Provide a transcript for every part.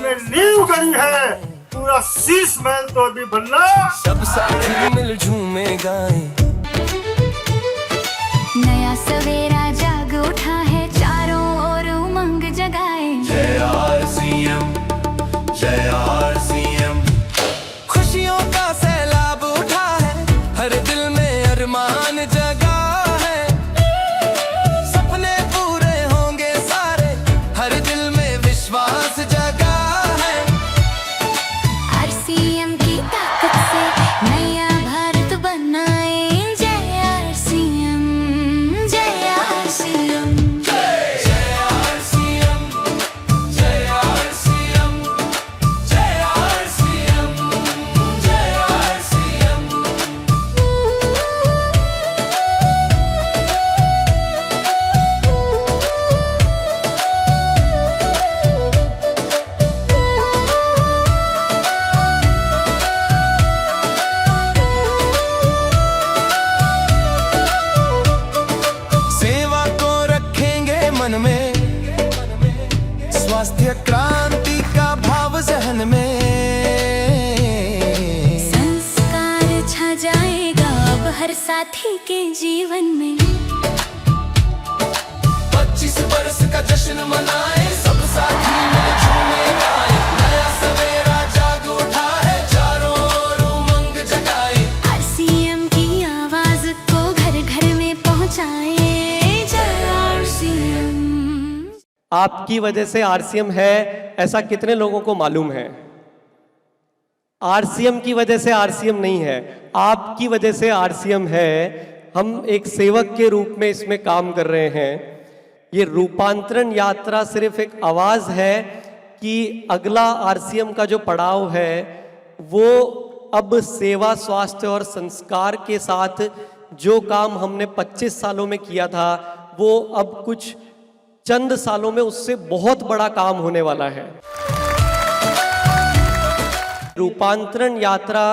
ने नींव गड़ी है, पूरा शीश महल तो अभी बनना। सब साथी मिल झूमे गाएं, नया सवेरा जाग उठा है, चारों ओर उमंग जगाए। जय आरसीएम, जय आरसीएम। खुशियों का सैलाब उठा है, हर दिल में अरमान जगा है। सपने पूरे होंगे सारे, हर दिल में विश्वास जगा है। आरसीएम की ताकत से नया भारत बनाए। जय आरसीएम, जय आरसीएम। जय आरसीएम, जय आरसीएम, जय आरसीएम, जय आरसीएम। सेवा को रखेंगे मन में, स्वास्थ्य क्रांति का भाव जहन में। संस्कार छा जाएगा अब हर साथी के जीवन में। 25 बरस का जश्न मनाए, सब साथी मिल झूमे गाए। नया सवेरा जाग उठा है, चारों ओर उमंग जगाए। आरसीएम की आवाज को घर घर में पहुंचाए। जय आरसीएम। आपकी वजह से आरसीएम है, ऐसा कितने लोगों को मालूम है? आरसीएम की वजह से आरसीएम नहीं है, आपकी वजह से आरसीएम है। हम एक सेवक के रूप में इसमें काम कर रहे हैं। ये रूपांतरण यात्रा सिर्फ एक आवाज है कि अगला आरसीएम का जो पड़ाव है वो अब सेवा, स्वास्थ्य और संस्कार के साथ जो काम हमने 25 सालों में किया था, वो अब कुछ चंद सालों में उससे बहुत बड़ा काम होने वाला है। रूपांतरण यात्रा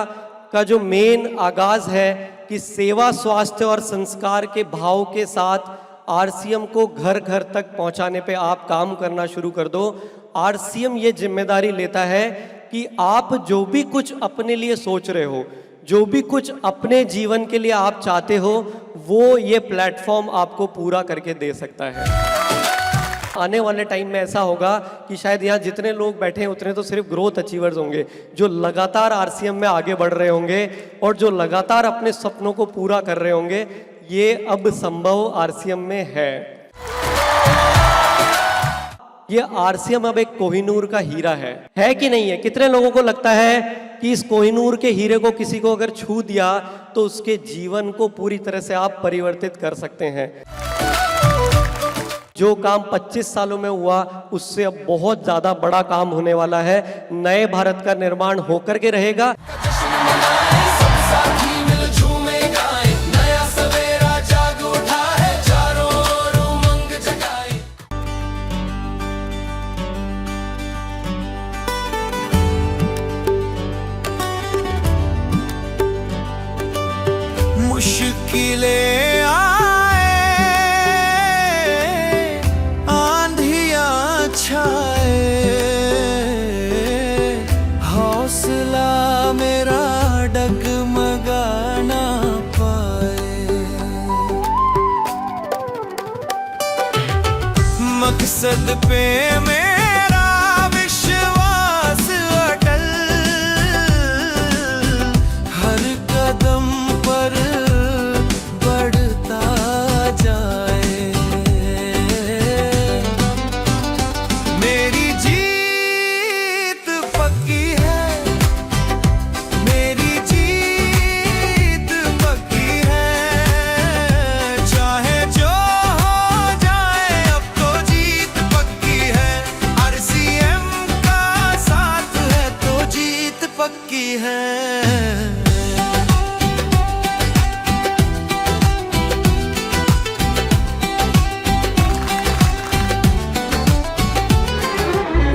का जो मेन आगाज है कि सेवा, स्वास्थ्य और संस्कार के भाव के साथ आरसीएम को घर घर तक पहुंचाने पे आप काम करना शुरू कर दो। आरसीएम ये जिम्मेदारी लेता है कि आप जो भी कुछ अपने लिए सोच रहे हो, जो भी कुछ अपने जीवन के लिए आप चाहते हो, वो ये प्लेटफॉर्म आपको पूरा करके दे सकता है। आने वाले टाइम में ऐसा होगा कि शायद यहाँ जितने लोग बैठे हैं उतने तो सिर्फ ग्रोथ अचीवर्स होंगे, जो लगातार आरसीएम में आगे बढ़ रहे होंगे और जो लगातार अपने सपनों को पूरा कर रहे होंगे। ये अब संभव आरसीएम में है। ये आरसीएम अब एक कोहिनूर का हीरा है कि नहीं है? कितने लोगों को लगता है कि इस कोहिनूर के हीरे को किसी को अगर छू दिया तो उसके जीवन को पूरी तरह से आप परिवर्तित कर सकते हैं? जो काम 25 सालों में हुआ उससे अब बहुत ज्यादा बड़ा काम होने वाला है। नए भारत का निर्माण होकर के रहेगा। सब साथी मिल झूमे गाए, नया सवेरा जाग उठा है, चारों ओर उमंग जगाए। मुश्किलें आए, आंधियां छाए, हौसला मेरा डगमगा ना पाए। मकसद पे मेरा विश्वास अटल, हर कदम पर बढ़ता जाए। मेरी जीत पक्की है, मेरी जीत पक्की है। चाहे जो हो जाए अब तो जीत पक्की है। आरसीएम का साथ है तो जीत पक्की है।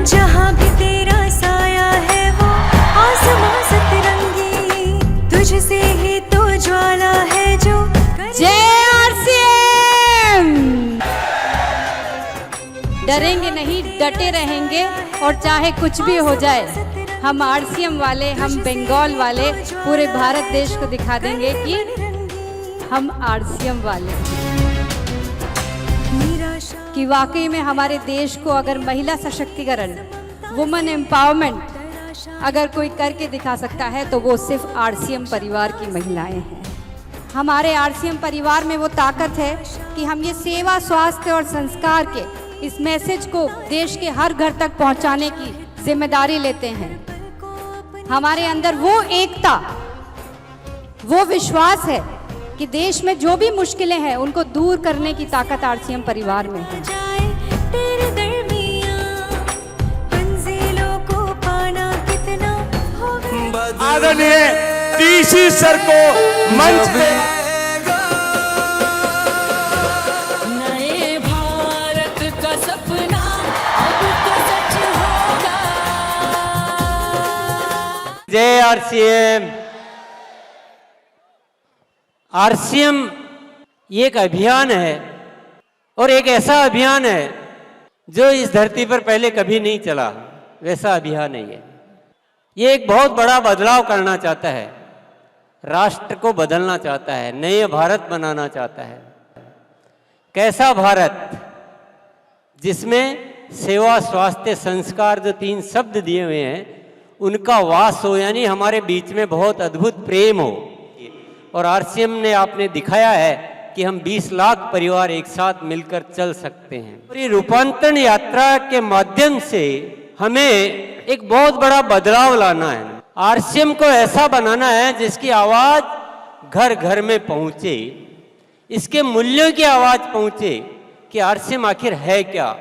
जहाँ भी तेरा साया है वो आसमां सतरंगी, तुझसे ही तो ज्वाला है जो। जय आरसीएम। डरेंगे नहीं। डटे रहेंगे और चाहे कुछ भी हो जाए, हम आरसीएम वाले, हम बंगाल वाले पूरे भारत देश को दिखा देंगे कि हम आरसीएम वाले कि वाकई में हमारे देश को अगर महिला सशक्तिकरण, वुमेन एम्पावरमेंट अगर कोई करके दिखा सकता है तो वो सिर्फ आरसीएम परिवार की महिलाएं हैं। हमारे आरसीएम परिवार में वो ताकत है कि हम ये सेवा, स्वास्थ्य और संस्कार के इस मैसेज को देश के हर घर तक पहुंचाने की जिम्मेदारी लेते हैं। हमारे अंदर वो एकता, वो विश्वास है कि देश में जो भी मुश्किलें हैं उनको दूर करने की ताकत आरसीएम परिवार में है। तेरे दरमियां मंजिलों को पाना कितना होगा। आदरणीय डीसी सर को मंच पे नए भारत का सपना अब तो सच होगा। जय आरसीएम। आरसीएम ये एक अभियान है और एक ऐसा अभियान है जो इस धरती पर पहले कभी नहीं चला, वैसा अभियान है ये एक बहुत बड़ा बदलाव करना चाहता है, राष्ट्र को बदलना चाहता है, नए भारत बनाना चाहता है। कैसा भारत जिसमें सेवा, स्वास्थ्य, संस्कार जो 3 शब्द दिए हुए हैं उनका वास हो, यानी हमारे बीच में बहुत अद्भुत प्रेम हो। और आरसीएम ने आपने दिखाया है कि हम 20 लाख परिवार एक साथ मिलकर चल सकते हैं। और ये रूपांतरण यात्रा के माध्यम से हमें एक बहुत बड़ा बदलाव लाना है। आरसीएम को ऐसा बनाना है जिसकी आवाज घर घर में पहुंचे, इसके मूल्यों की आवाज पहुंचे कि आरसीएम आखिर है क्या।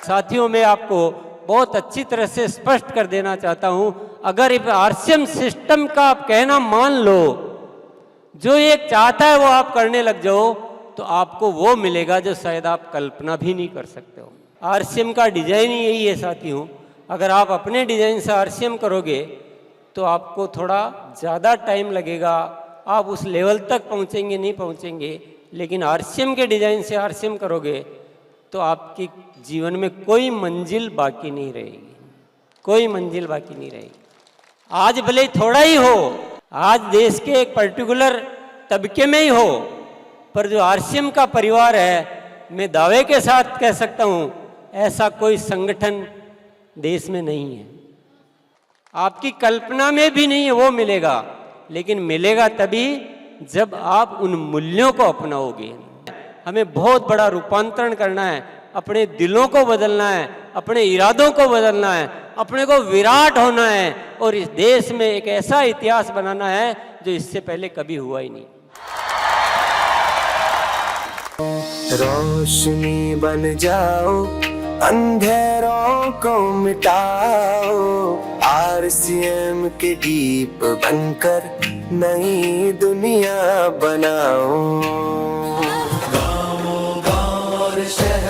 साथियों, मैं आपको बहुत अच्छी तरह से स्पष्ट कर देना चाहता हूं, अगर इस आरसीएम सिस्टम का आप कहना मान लो, जो एक चाहता है वो आप करने लग जाओ, तो आपको वो मिलेगा जो शायद आप कल्पना भी नहीं कर सकते हो। आरसीएम का डिजाइन ही यही है साथियों। अगर आप अपने डिजाइन से आरसीएम करोगे तो आपको थोड़ा ज़्यादा टाइम लगेगा, आप उस लेवल तक पहुंचेंगे नहीं पहुंचेंगे, लेकिन आरसीएम के डिजाइन से आरसीएम करोगे तो आपकी जीवन में कोई मंजिल बाकी नहीं रहेगी, कोई मंजिल बाकी नहीं रहेगी। आज भले ही थोड़ा ही हो, आज देश के एक पर्टिकुलर तबके में ही हो, पर जो आरसीएम का परिवार है, मैं दावे के साथ कह सकता हूं ऐसा कोई संगठन देश में नहीं है, आपकी कल्पना में भी नहीं है वो मिलेगा, लेकिन मिलेगा तभी जब आप उन मूल्यों को अपनाओगे। हमें बहुत बड़ा रूपांतरण करना है, अपने दिलों को बदलना है, अपने इरादों को बदलना है, अपने को विराट होना है और इस देश में एक ऐसा इतिहास बनाना है जो इससे पहले कभी हुआ ही नहीं। रोशनी बन जाओ, अंधेरों को मिटाओ, आरसीएम के दीप बनकर नई दुनिया बनाओ। गाँव गाँव और शहर